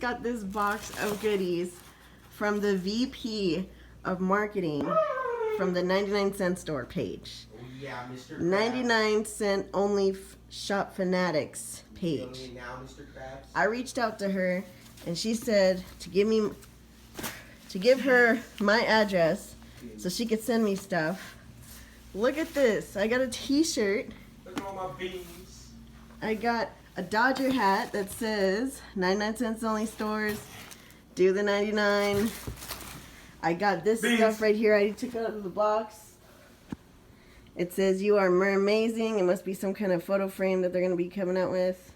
got this box of goodies from the VP of marketing from the 99-cent store page. Oh yeah, Mr. 99-cent only shop fanatics page. Now, Mr. Krabs? I reached out to her and she said to give her my address so she could send me stuff. Look at this. I got a t-shirt. Look at all my beans. I got a Dodger hat that says 99 cents only stores. Do the 99. I got this stuff right here. I took it out of the box. It says you are amazing. It must be some kind of photo frame that they're going to be coming out with.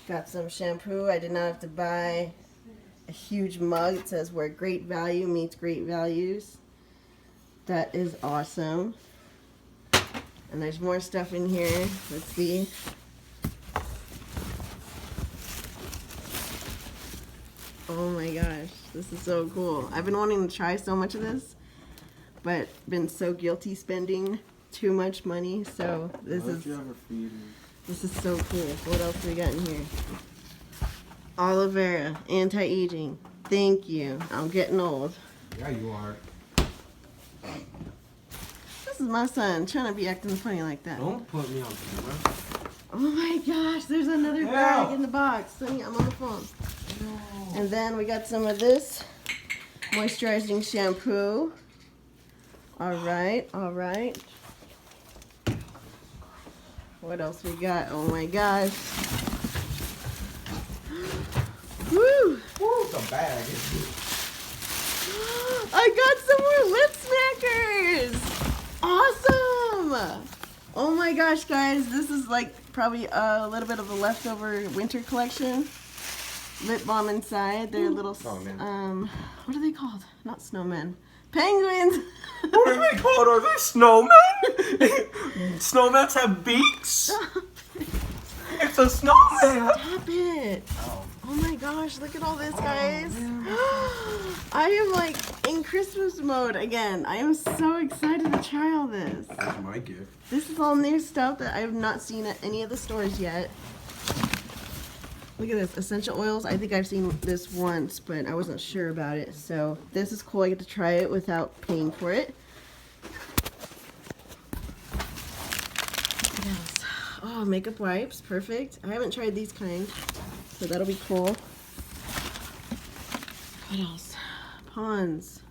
Got some shampoo. I did not have to buy a huge mug. It says where great value meets great values. That is awesome. And there's more stuff in here. Let's see. Oh my gosh, this is so cool. I've been wanting to try so much of this, but been so guilty spending too much money. So this is so cool. What else do we got in here? Aloe vera, anti-aging. Thank you. I'm getting old. Yeah, you are. This is my son trying to be acting funny like that. Don't put me on camera. Oh my gosh, there's another bag in the box. Sonny, I'm on the phone. No. And then we got some of this moisturizing shampoo. Alright, alright. What else we got? Oh my gosh. Woo! Woo, it's a bag. I got some more lip smackers! Awesome! Oh my gosh, guys, this is like probably a little bit of a leftover winter collection. Lip balm inside. They're little, what are they called? Not snowmen. Penguins! What are they called? Are they snowmen? Snowmen have beaks? Stop it. It's a snowman! Stop it! Oh my gosh, look at all this, guys. I am like in Christmas mode again. I am so excited to try all this. That's my gift. This is all new stuff that I have not seen at any of the stores yet. Look at this, essential oils. I think I've seen this once, but I wasn't sure about it. So this is cool. I get to try it without paying for it. What else? Oh, makeup wipes. Perfect. I haven't tried these kind, so that'll be cool. What else? Pond's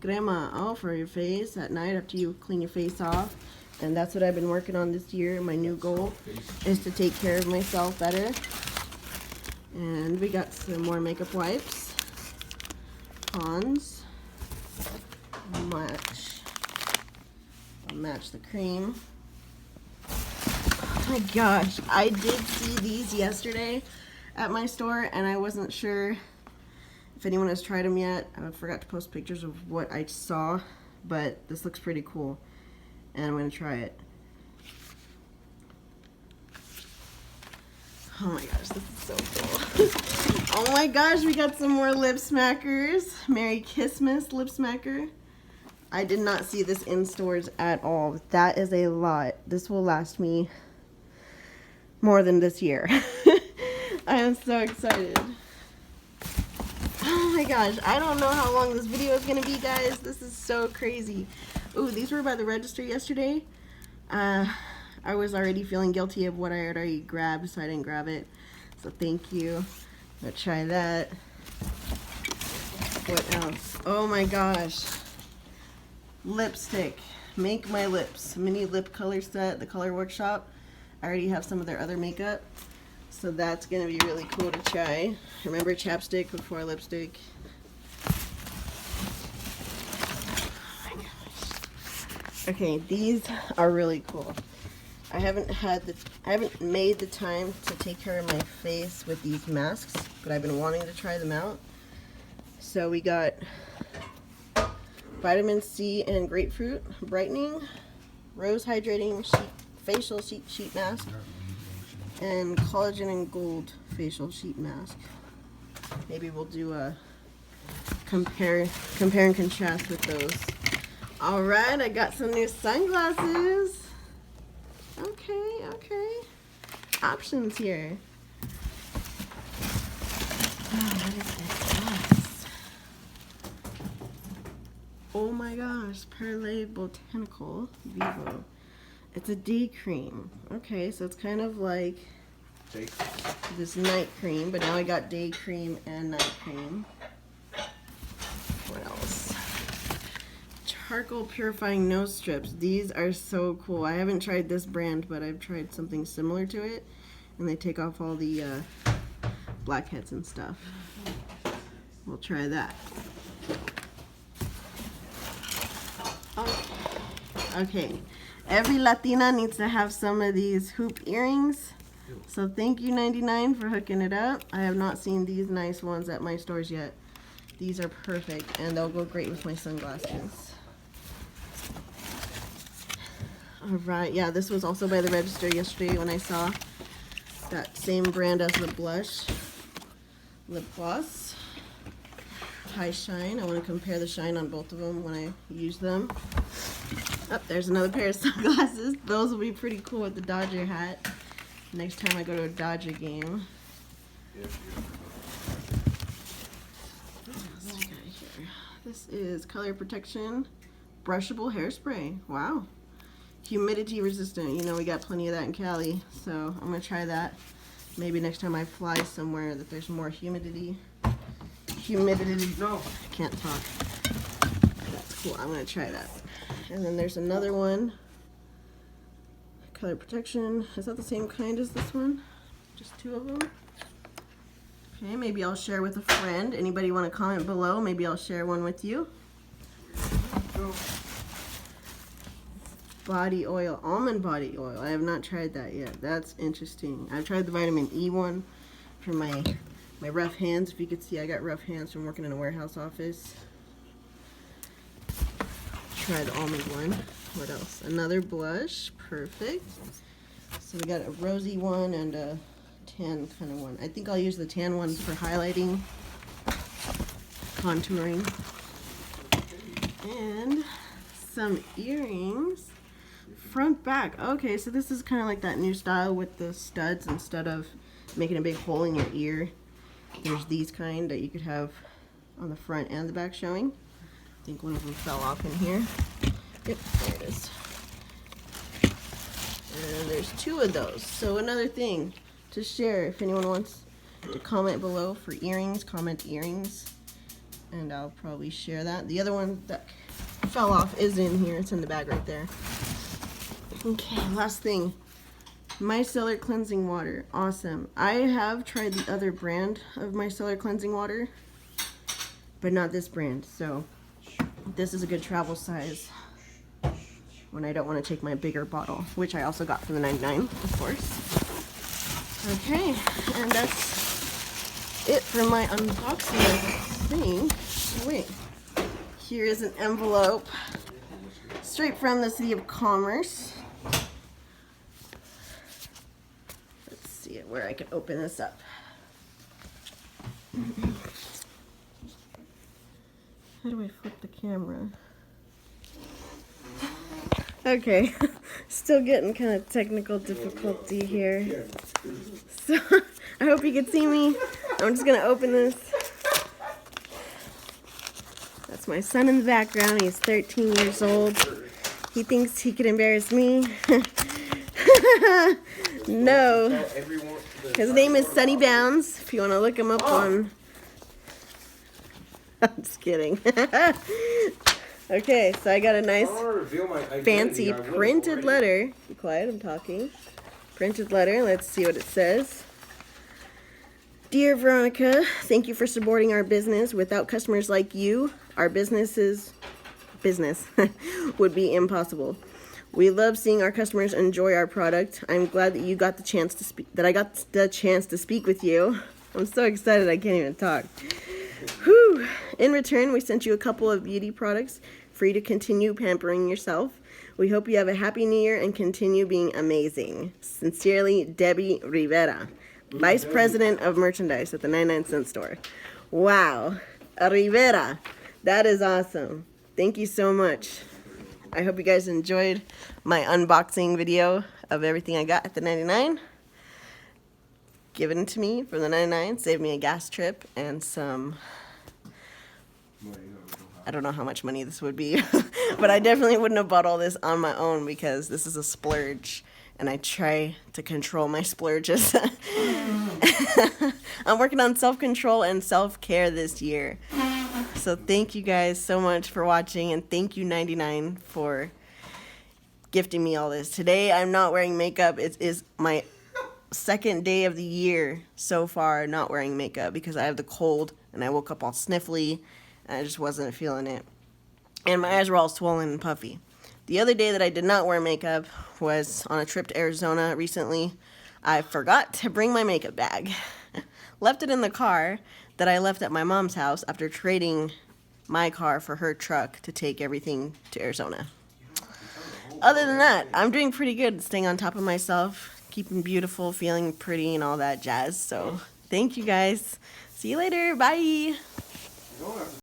Crema. Oh, for your face at night after you clean your face off. And that's what I've been working on this year. My new goal is to take care of myself better. And we got some more makeup wipes. Pond's. I'll match the cream. Oh my gosh, I did see these yesterday at my store and I wasn't sure if anyone has tried them yet. I forgot to post pictures of what I saw, but this looks pretty cool and I'm going to try it. Oh my gosh, this is so cool. Oh my gosh, we got some more lip smackers. Merry Christmas lip smacker. I did not see this in stores at all. That is a lot. This will last me more than this year. I am so excited. Oh my gosh, I don't know how long this video is going to be, guys. This is so crazy. Ooh, these were by the register yesterday. I was already feeling guilty of what I had already grabbed, so I didn't grab it. So thank you. I'm gonna try that. What else? Oh my gosh. Lipstick. Make My Lips. Mini lip color set, the Color Workshop. I already have some of their other makeup. So that's gonna be really cool to try. Remember chapstick before lipstick. Oh my gosh. Okay, these are really cool. I haven't made the time to take care of my face with these masks, but I've been wanting to try them out. So we got vitamin C and grapefruit brightening, rose hydrating facial sheet mask, and collagen and gold facial sheet mask. Maybe we'll do a compare and contrast with those. All right, I got some new sunglasses. Okay. options here. Oh, what is this? Oh my gosh, Perle Botanical Vivo. It's a day cream. Okay, so it's kind of like this night cream, but now I got day cream and night cream. What else? Charcoal purifying nose strips. These are so cool. I haven't tried this brand, but I've tried something similar to it, and they take off all the blackheads and stuff. We'll try that. Okay. Every Latina needs to have some of these hoop earrings. So thank you 99 for hooking it up. I have not seen these nice ones at my stores yet. These are perfect and they'll go great with my sunglasses. Alright, yeah, this was also by the register yesterday when I saw that same brand as the blush. Lip gloss. High shine. I want to compare the shine on both of them when I use them. Oh, there's another pair of sunglasses. Those will be pretty cool with the Dodger hat. Next time I go to a Dodger game. What else do I got here? This is Color Protection Brushable Hairspray. Wow. Humidity resistant. You know we got plenty of that in Cali. So I'm going to try that. Maybe next time I fly somewhere that there's more humidity. No. I can't talk. That's cool. I'm going to try that. And then there's another one. Color Protection. Is that the same kind as this one? Just two of them? Okay, maybe I'll share with a friend. Anybody want to comment below? Maybe I'll share one with you. Body oil. Almond body oil. I have not tried that yet. That's interesting. I've tried the vitamin E one for my rough hands. If you could see, I got rough hands from working in a warehouse office. Try the almond one. What else? Another blush. Perfect. So we got a rosy one and a tan kind of one. I think I'll use the tan ones for highlighting, contouring, and some earrings. Front back. Okay, so this is kind of like that new style with the studs. Instead of making a big hole in your ear, there's these kind that you could have on the front and the back showing. I think one of them fell off in here. Yep, there it is. And there's two of those. So another thing to share, if anyone wants to comment below for earrings, comment earrings, and I'll probably share that. The other one that fell off is in here. It's in the bag right there. Okay, last thing. Micellar cleansing water. Awesome. I have tried the other brand of micellar cleansing water, but not this brand. So this is a good travel size when I don't want to take my bigger bottle, which I also got for the 99, of course. Okay, and that's it for my unboxing thing. Wait, here is an envelope straight from the City of Commerce. Let's see where I can open this up. How do I flip the camera? Okay, still getting kind of technical difficulty here. So, I hope you can see me. I'm just gonna open this. That's my son in the background. He's 13 years old. He thinks he could embarrass me. No. His name is Sunny Bounds. If you want to look him up on... I'm just kidding. Okay, so I got a nice fancy printed letter. Be quiet, I'm talking. Printed letter. Let's see what it says. Dear Veronica, thank you for supporting our business. Without customers like you, our business would be impossible. We love seeing our customers enjoy our product. I'm glad that you got the chance to speak. That I got the chance to speak with you. I'm so excited I can't even talk. Whew. In return, we sent you a couple of beauty products for you to continue pampering yourself. We hope you have a happy new year and continue being amazing. Sincerely, Debbie Rivera, Vice President of Merchandise at the 99-cent store. Wow, Rivera, that is awesome. Thank you so much. I hope you guys enjoyed my unboxing video of everything I got at the 99. given to me for the 99, saved me a gas trip and some, I don't know how much money this would be, but I definitely wouldn't have bought all this on my own because this is a splurge and I try to control my splurges. I'm working on self-control and self-care this year. So thank you guys so much for watching, and thank you 99 for gifting me all this. Today I'm not wearing makeup. It is my second day of the year so far not wearing makeup because I have the cold and I woke up all sniffly and I just wasn't feeling it. And my eyes were all swollen and puffy. The other day that I did not wear makeup was on a trip to Arizona recently. I forgot to bring my makeup bag. Left it in the car that I left at my mom's house after trading my car for her truck to take everything to Arizona. Other than that, I'm doing pretty good, staying on top of myself, keeping beautiful, feeling pretty, and all that jazz. So thank you guys. See you later. Bye.